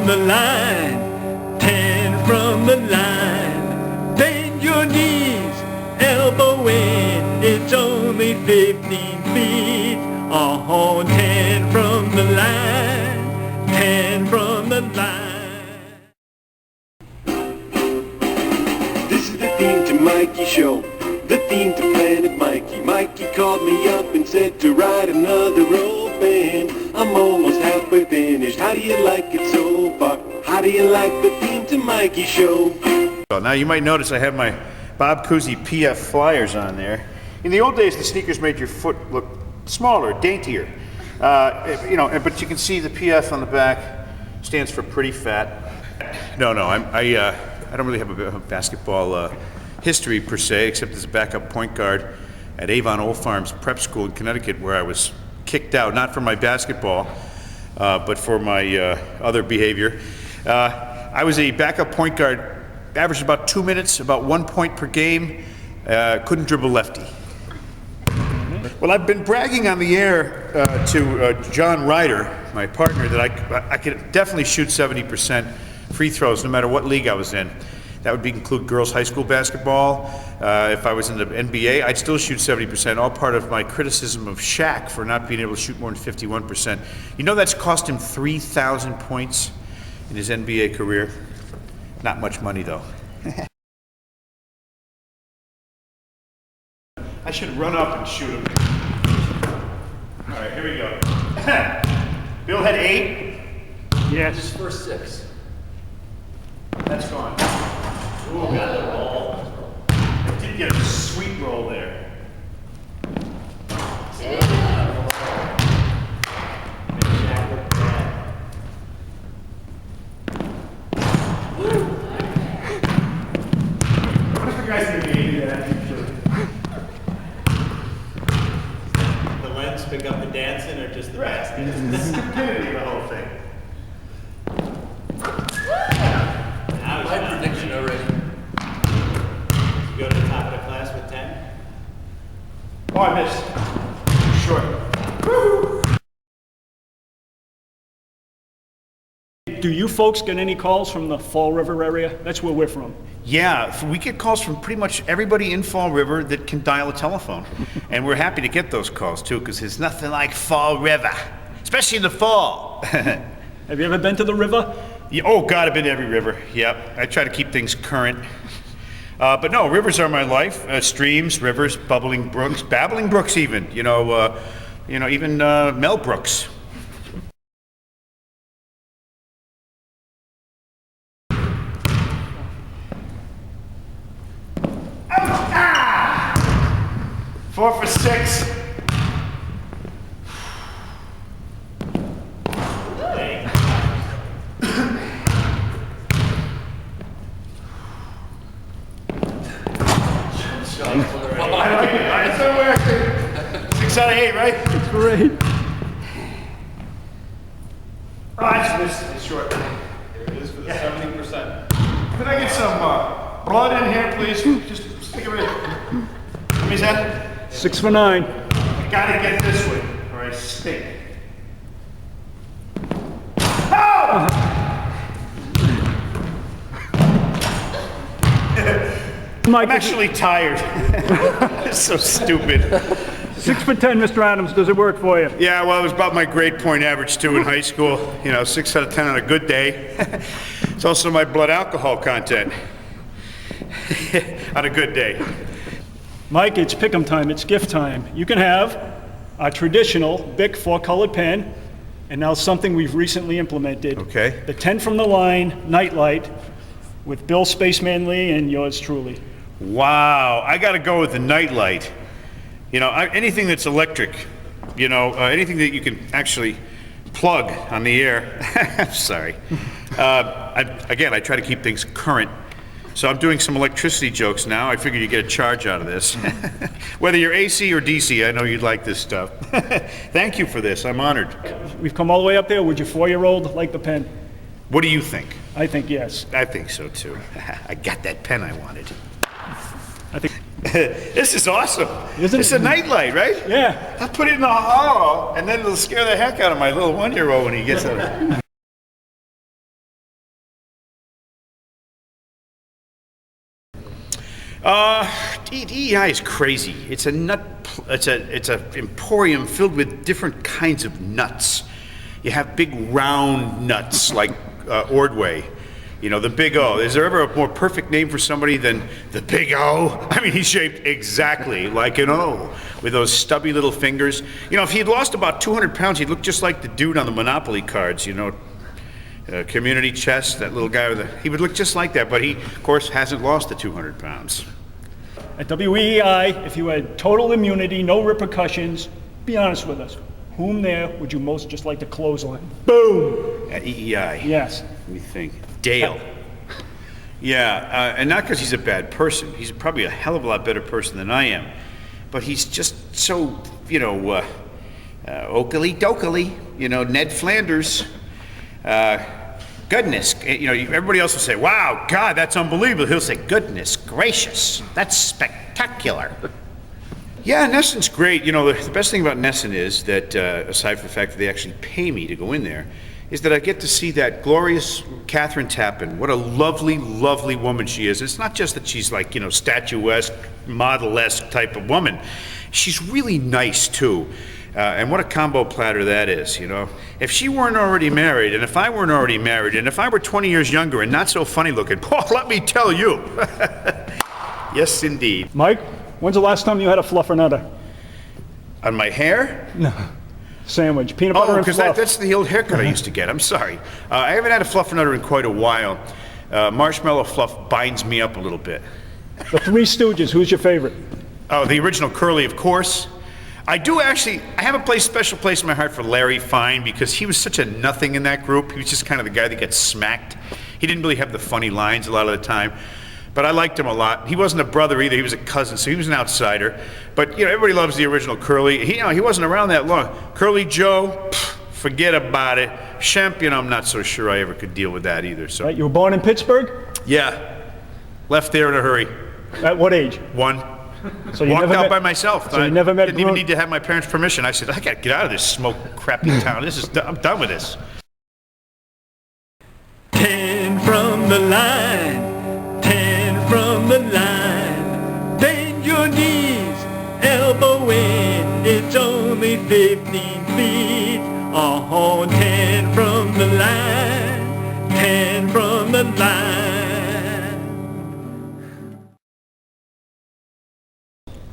the line, 10 from the line. Bend your knees, elbow in, it's only 15 feet. 10 from the line, 10 from the line. This is the Theme to Mikey show, the theme to Planet Mikey. Mikey called me up and said to write another old band. I'm almost halfway finished. How do you like it so far? How do you like the Theme to Mikey show? Now you might notice I have my Bob Cousy PF Flyers on there. In the old days, the sneakers made your foot look smaller, daintier. But you can see the PF on the back stands for pretty fat. No, I don't really have a basketball history per se, except as a backup point guard at Avon Old Farms Prep School in Connecticut, where I was kicked out, not for my basketball, but for my other behavior. I was a backup point guard, averaged about 2 minutes, about 1 point per game, couldn't dribble lefty. Well, I've been bragging on the air to John Ryder, my partner, that I could definitely shoot 70% free throws no matter what league I was in. That would include girls' high school basketball. If I was in the NBA, I'd still shoot 70%, all part of my criticism of Shaq for not being able to shoot more than 51%. You know that's cost him 3,000 points in his NBA career? Not much money, though. I should run up and shoot him. All right, here we go. Bill had 8. Yes. His first 6. That's gone. Ooh, got the roll. I did get a sweet roll there. What if the guys in the game do that? The lens pick up the dancing or just the basket? The stupidity of the whole thing. My prediction already. You go to the top of the class with 10? Oh, I missed. Short. Woo! Do you folks get any calls from the Fall River area? That's where we're from. Yeah, we get calls from pretty much everybody in Fall River that can dial a telephone. And we're happy to get those calls too, because there's nothing like Fall River, especially in the fall. Have you ever been to the river? Yeah, oh God, I've been to every river. Yep, I try to keep things current. But no, rivers are my life. Streams, rivers, bubbling brooks, babbling brooks even. Even Mel Brooks. Ah! 4 for 6. I like it. It's still working. 6 out of 8, right? It's great. Oh, I just missed it short. There it is for the 70%. Can I get some blood in here, please? Just stick it in. How many's that? 6 for 9. I gotta get this one, or I stink. Oh! I'm actually tired. It's so stupid. 6 for 10, Mr. Adams. Does it work for you? Yeah, well, it was about my grade point average too in high school. 6 out of 10 on a good day. It's also my blood alcohol content on a good day. Mike, it's pick'em time. It's gift time. You can have a traditional Bic 4-colored pen, and now something we've recently implemented. Okay. The 10 from the line Nightlight with Bill Spaceman Lee and yours truly. Wow, I got to go with the Nightlight. Anything that's electric, anything that you can actually plug on the air. I'm sorry. I try to keep things current. So I'm doing some electricity jokes now. I figured you'd get a charge out of this. Whether you're AC or DC, I know you'd like this stuff. Thank you for this. I'm honored. We've come all the way up there. Would your 4-year-old like the pen? What do you think? I think yes. I think so too. I got that pen I wanted. I think. This is awesome. Isn't it? It's a nightlight, right? Yeah. I'll put it in the hall, and then it'll scare the heck out of my little 1-year-old when he gets out. WEEI is crazy. It's a it's a emporium filled with different kinds of nuts. You have big round nuts like Ordway. You know, the Big O. Is there ever a more perfect name for somebody than the Big O? I mean, he's shaped exactly like an O, with those stubby little fingers. You know, if he'd lost about 200 pounds, he'd look just like the dude on the Monopoly cards, you know, Community Chest, that little guy with he would look just like that, but he, of course, hasn't lost the 200 pounds. At WEEI, if you had total immunity, no repercussions, be honest with us. Whom there would you most just like to close on? Boom! At EEI? Yes. Let me think. Dale. Yeah, and not because he's a bad person. He's probably a hell of a lot better person than I am. But he's just so, you know, okily dokily, you know, Ned Flanders. Goodness, you know, everybody else will say, wow, God, that's unbelievable. He'll say, goodness gracious, that's spectacular. Yeah, Nesson's great. You know, the best thing about Nesson is that, aside from the fact that they actually pay me to go in there, is that I get to see that glorious Catherine Tappan. What a lovely, lovely woman she is. It's not just that she's like, you know, statuesque, model-esque type of woman. She's really nice, too. And what a combo platter that is, you know. If she weren't already married, and if I weren't already married, and if I were 20 years younger and not so funny looking, oh, let me tell you. Yes, indeed. Mike, when's the last time you had a fluffernutter? On my hair? No. Sandwich, peanut butter and because fluff. that's the old haircut I used to get. I'm sorry. I haven't had a fluffernutter in quite a while. Marshmallow fluff binds me up a little bit. The Three Stooges, who's your favorite? Oh, the original Curly, of course. I have a special place in my heart for Larry Fine because he was such a nothing in that group. He was just kind of the guy that gets smacked. He didn't really have the funny lines a lot of the time. But I liked him a lot. He wasn't a brother either. He was a cousin, so he was an outsider. But, you know, everybody loves the original Curly. He wasn't around that long. Curly Joe, forget about it. Shemp, you know, I'm not so sure I ever could deal with that either. So. Right, you were born in Pittsburgh? Yeah. Left there in a hurry. At what age? 1. So you Walked never out met, by myself. So you never met didn't even need to have my parents' permission. I said, I got to get out of this smoke crappy town. I'm done with this. 10 from the line, 10 from the line. Bend your knees, elbow in, it's only 15 feet. Oh, 10 from the line, 10 from the line.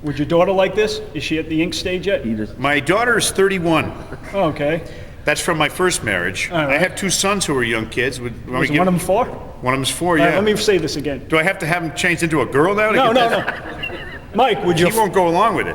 Would your daughter like this? Is she at the ink stage yet? My daughter is 31. Oh, okay. That's from my first marriage. All right. I have 2 sons who are young kids. Was one of them 4? One of them's 4, yeah. All right, let me say this again. Do I have to have him changed into a girl now? No. Mike, would He your won't go along with it.